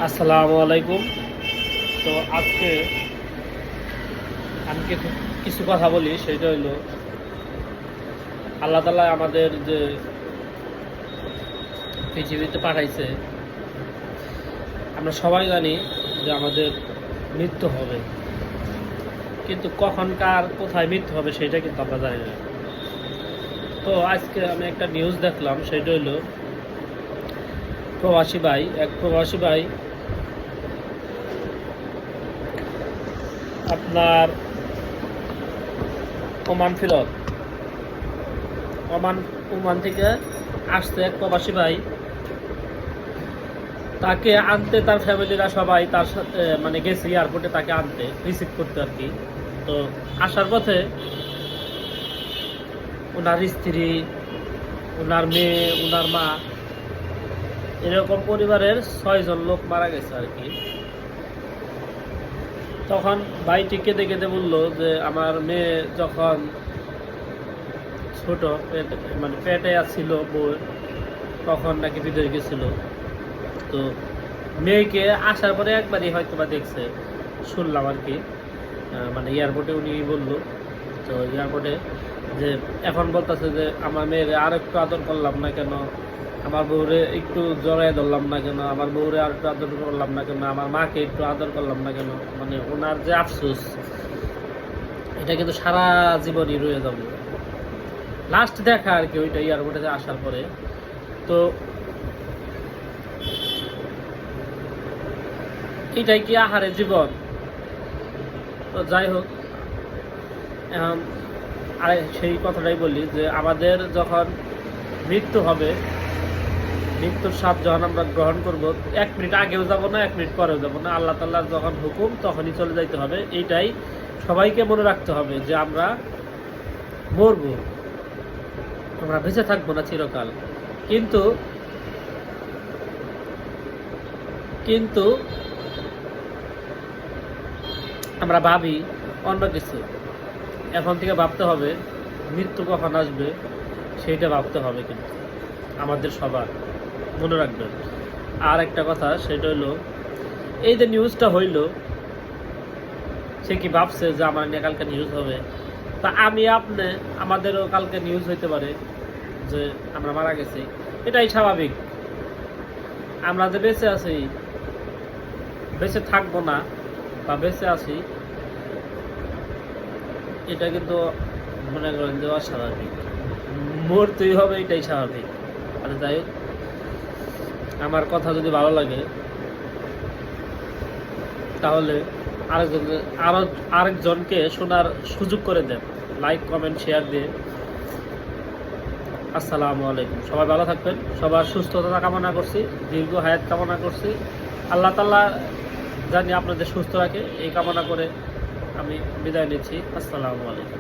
আসসালামু আলাইকুম। তো আজকে আমি কিছু কথা বলি, সেটা হইলো আল্লাহ তাআলা আমাদের যে পৃথিবীতে পাঠাইছে, আমরা সবাই জানি যে আমাদের মৃত্যু হবে, কিন্তু কখন কার কোথায় মৃত্যু হবে সেটা কিন্তু আমরা জানি না। তো আজকে আমি একটা নিউজ দেখলাম, সেটা হইলো এক প্রবাসী ভাই আপনার ওমান থেকে আসছে এক প্রবাসী ভাই। তাকে আনতে তার ফ্যামিলিরা সবাই তার সাথে মানে গেছে এয়ারপোর্টে তাকে আনতে, রিসিভ করতে আর কি। তো আসার পথে ওনার স্ত্রী, ওনার মেয়ে, ওনার মা, এরকম পরিবারের 6 জন লোক মারা গেছে আর কি। তখন ভাইটি কেঁদে কেঁদে বললো যে আমার মেয়ে যখন ছোট মানে পেটে ছিল বউ, তখন নাকি বিদেশ গেছিল। তো মেয়েকে আসার পরে একবারই হয়তো বা দেখছে, শুনলাম আর কি। মানে এয়ারপোর্টে উনি বললো। তো এয়ারপোর্টে যে এখন বলতেছে যে আমার মেয়েরে আর একটু আদর করলাম না কেন, আমার বউরে একটু জড়াই ধরলাম না কেন, আমার বউরে আর একটু আদর করলাম না কেন, আমার মাকে একটু আদর করলাম না কেন, মানে ওনার যে আফসোস, এটা কিন্তু সারা জীবনই রয়ে যাবে। লাস্ট দেখা আর কি ওইটা এয়ারপোর্টে আসার পরে। তো এটাই কি আহারে জীবন? তো যাই হোক, এখন আরে সেই কথাটাই বলি যে আমাদের যখন মৃত্যু হবে, মৃত্যুর স্বাদ যখন আমরা গ্রহণ করব, 1 মিনিট আগেও যাব না, 1 মিনিট পরেও যাব না। আল্লাহ তাআলার যখন হুকুম তখনই চলে যাইতে হবে। এইটাই সবাইকে মনে রাখতে হবে যে আমরা মরব, আমরা বেঁচে থাকবো না চিরকাল। কিন্তু কিন্তু আমরা ভাবি অন্য কিছু। এখন থেকে ভাবতে হবে মৃত্যু কখন আসবে, সেইটা ভাবতে হবে। কিন্তু আমাদের সবার মনে রাখবেন। আর একটা কথা, সেটা হইলো এই যে নিউজটা হইল, সে কি ভাবছে যে আমার নিয়ে কালকে নিউজ হবে? তা আমাদেরও কালকে নিউজ হইতে পারে যে আমরা মারা গেছি। এটাই স্বাভাবিক। আমরা যে বেঁচে আছি, বেঁচে থাকবো না বা বেঁচে আছি, এটা কিন্তু মনে করেন যে অস্বাভাবিক। মরতেই হবে, এটাই স্বাভাবিক। আর যাই হোক, আমার কথা যদি ভালো লাগে তাহলে আরেকজনকে শোনার সুযোগ করে দেন, লাইক কমেন্ট শেয়ার দিয়ে। আসসালামু আলাইকুম। সবাই ভালো থাকবেন, সবার সুস্থতা কামনা করছি, দীর্ঘ হায়াত কামনা করছি। আল্লাহ তাআলা জানি আপনাদের সুস্থ রাখে, এই কামনা করে আমি বিদায় নিচ্ছি। আসসালামু আলাইকুম।